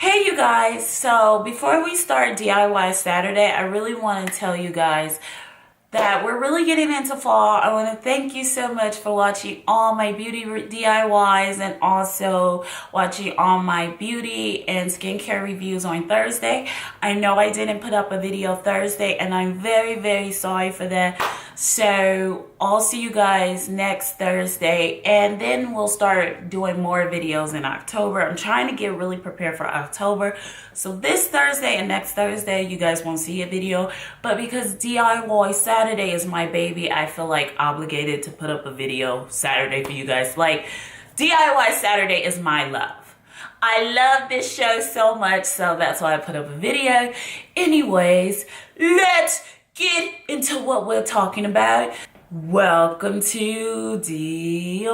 Hey you guys, so before we start DIY Saturday, I really want to tell you guys that we're really getting into fall. I want to thank you so much for watching all my beauty DIYs and also watching all my beauty and skincare reviews on Thursday. I know I didn't put up a video Thursday and I'm very sorry for that. So I'll see you guys next Thursday and then we'll start doing more videos in October. I'm trying to get really prepared for October. So this Thursday and next Thursday you guys won't see a video, but because DIY Saturday is my baby, I feel like obligated to put up a video Saturday for you guys. Like, DIY Saturday is my love. I love this show so much, so that's why I put up a video. Anyways, let's get into what we're talking about. Welcome to DIY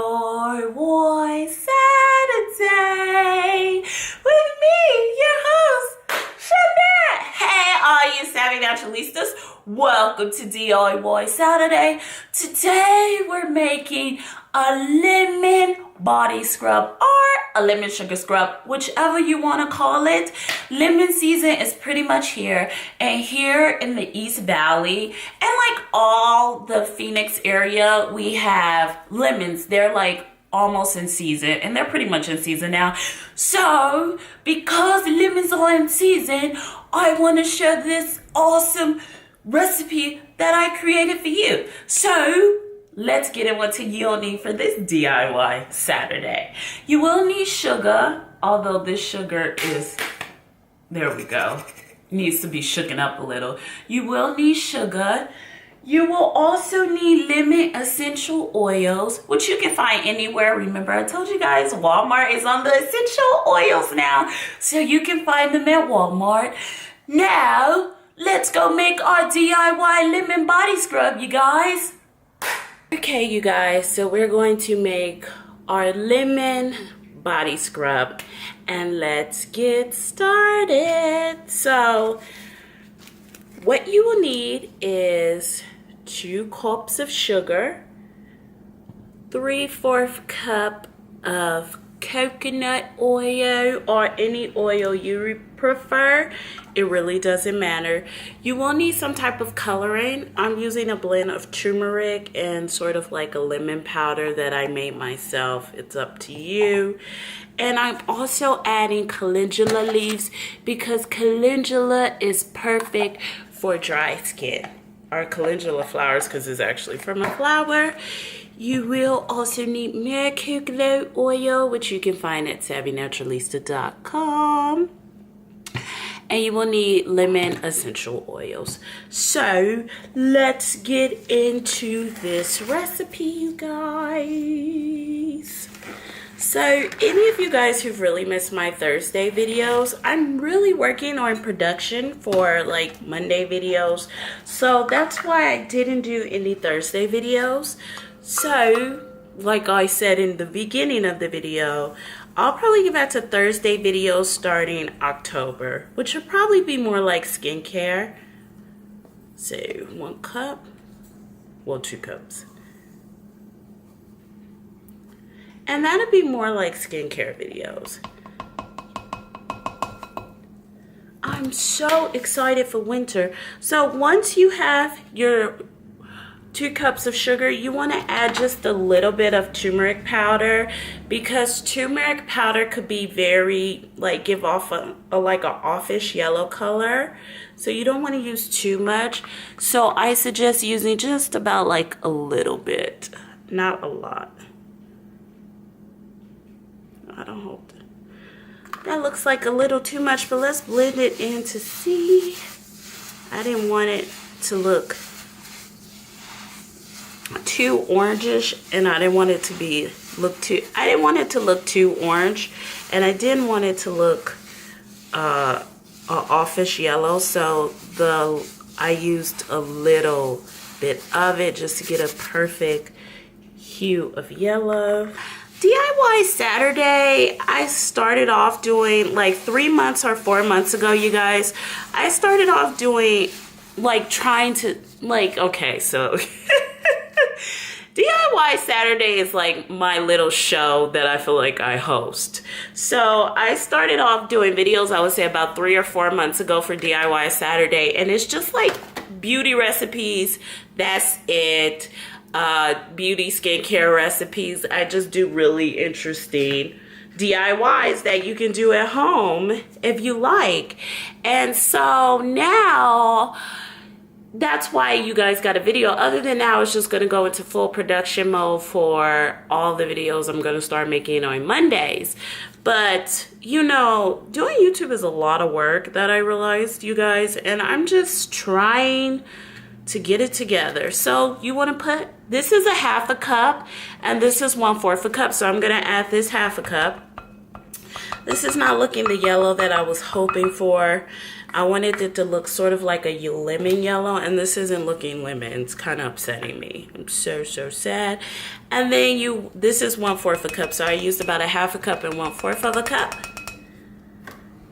Saturday with me, your host, Shundara. Hey, all you savvy naturalistas, welcome to DIY Saturday. Today we're making a lemon body scrub or a lemon sugar scrub, whichever you want to call it. Lemon season is pretty much here, and here in the East Valley and like all the Phoenix area, we have lemons. They're like almost in season, and they're pretty much in season now. So because lemons are in season, I want to share this awesome recipe that I created for you. So let's get in what you'll need for this DIY Saturday. You will need sugar, although this sugar is, there we go, needs to be shooken up a little. You will need sugar. You will also need lemon essential oils, which you can find anywhere. Remember, I told you guys Walmart is on the essential oils now, so you can find them at Walmart. Now, let's go make our DIY lemon body scrub, you guys. Okay, you guys, so we're going to make our lemon body scrub, and let's get started. So what you will need is 2 cups of sugar, 3/4 cup of coconut oil or any oil you prefer. It really doesn't matter. You will need some type of colorant. I'm using a blend of turmeric and sort of like a lemon powder that I made myself. It's up to you. And I'm also adding calendula leaves because calendula is perfect for dry skin. Or calendula flowers, because it's actually from a flower. You will also need miracle oil, which you can find at savvynaturalista.com. And you will need lemon essential oils. So let's get into this recipe, you guys. So any of you guys who've really missed my Thursday videos, I'm really working on production for like Monday videos. So that's why I didn't do any Thursday videos. So like I said in the beginning of the video, I'll probably get back to Thursday videos starting October, which will probably be more like skincare. So 1 cup, well 2 cups. And that'll be more like skincare videos. I'm so excited for winter. So once you have your 2 cups of sugar, you want to add just a little bit of turmeric powder, because turmeric powder could be very, like, give off a like a offish yellow color. So you don't want to use too much. So I suggest using just about like a little bit, not a lot. I don't hope that looks like a little too much, but let's blend it in to see. I didn't want it to look too orangish, and I didn't want it to look too orange, and I didn't want it to look a offish yellow. So I used a little bit of it just to get a perfect hue of yellow. DIY Saturday, I started off doing like 3 months or 4 months ago, you guys. I started off doing like trying to like, okay, so DIY Saturday is like my little show that I feel like I host. So I started off doing videos, I would say about 3 or 4 months ago for DIY Saturday. And it's just like beauty recipes. That's it. Beauty skincare recipes. I just do really interesting DIYs that you can do at home if you like. And so now that's why you guys got a video. Other than now, it's just going to go into full production mode for all the videos I'm going to start making on Mondays. But, you know, doing YouTube is a lot of work that I realized, you guys. And I'm just trying to get it together. So you want to put, this is a 1/2 cup and this is 1/4 cup. So I'm going to add this 1/2 cup. This is not looking the yellow that I was hoping for. I wanted it to look sort of like a lemon yellow, and this isn't looking lemon. It's kind of upsetting me. I'm so sad. And then this is 1/4 cup, so I used about a 1/2 cup and 1/4 cup.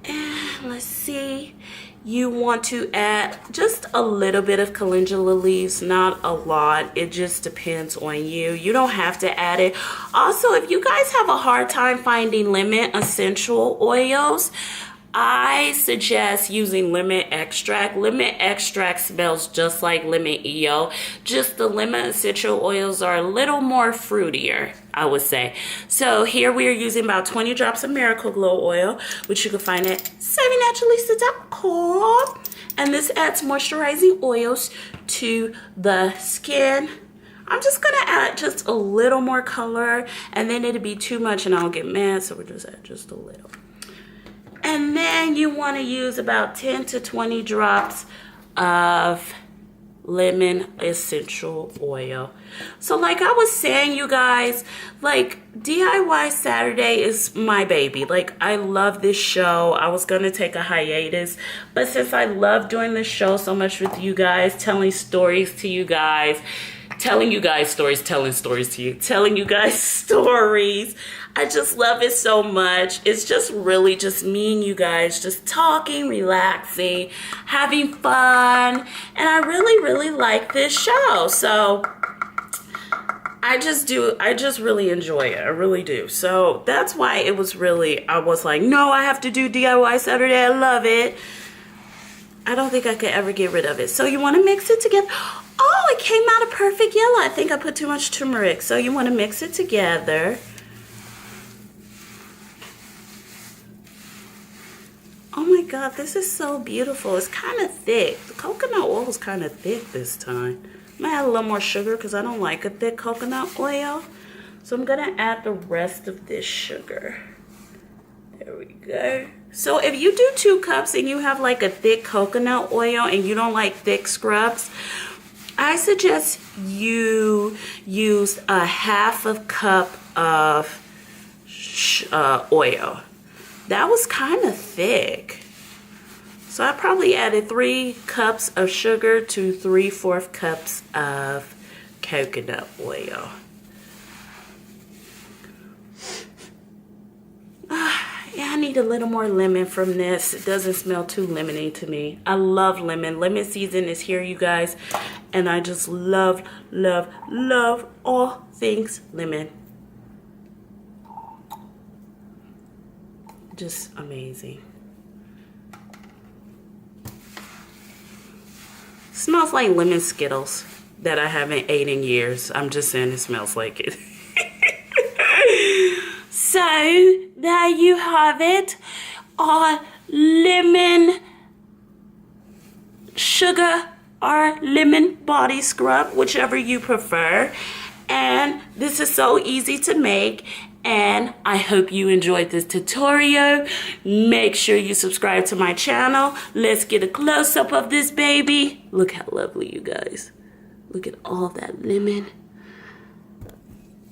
And let's see. You want to add just a little bit of calendula leaves, not a lot. It just depends on you. You don't have to add it. Also, if you guys have a hard time finding lemon essential oils, I suggest using lemon extract. Lemon extract smells just like lemon EO. Just the lemon essential oils are a little more fruitier, I would say. So here we are using about 20 drops of Miracle Glow oil, which you can find at savvynaturalista.com. And this adds moisturizing oils to the skin. I'm just gonna add just a little more color, and then it'll be too much and I'll get mad, so we'll just add just a little. And then you want to use about 10 to 20 drops of lemon essential oil. So like I was saying, you guys, like DIY Saturday is my baby. Like I love this show. I was going to take a hiatus, but since I love doing this show so much with you guys, telling stories to you guys, telling you guys stories, telling stories to you, telling you guys stories. I just love it so much. It's just really just me and you guys just talking, relaxing, having fun. And I really like this show. So I just really enjoy it. I really do. So that's why it was really, I was like, no, I have to do DIY Saturday. I love it. I don't think I could ever get rid of it. So you want to mix it together. Oh, it came out a perfect yellow. I think I put too much turmeric. So you want to mix it together. Oh my God, this is so beautiful. It's kind of thick. The coconut oil is kind of thick this time. I'm going to add a little more sugar because I don't like a thick coconut oil. So I'm going to add the rest of this sugar. There we go. So if you do 2 cups and you have like a thick coconut oil and you don't like thick scrubs, I suggest you use a 1/2 cup of oil. That was kind of thick. So I probably added 3 cups of sugar to 3/4 cups of coconut oil. Yeah, I need a little more lemon from this. It doesn't smell too lemony to me. I love lemon. Lemon season is here, you guys. And I just love all things lemon. Just amazing. Smells like lemon Skittles that I haven't ate in years. I'm just saying it smells like it. So there you have it. Our lemon sugar or lemon body scrub, whichever you prefer. And this is so easy to make. And I hope you enjoyed this tutorial. Make sure you subscribe to my channel. Let's get a close-up of this baby. Look how lovely, you guys. Look at all that lemon.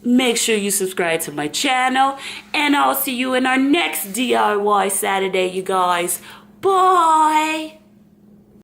Make sure you subscribe to my channel. And I'll see you in our next DIY Saturday, you guys. Bye.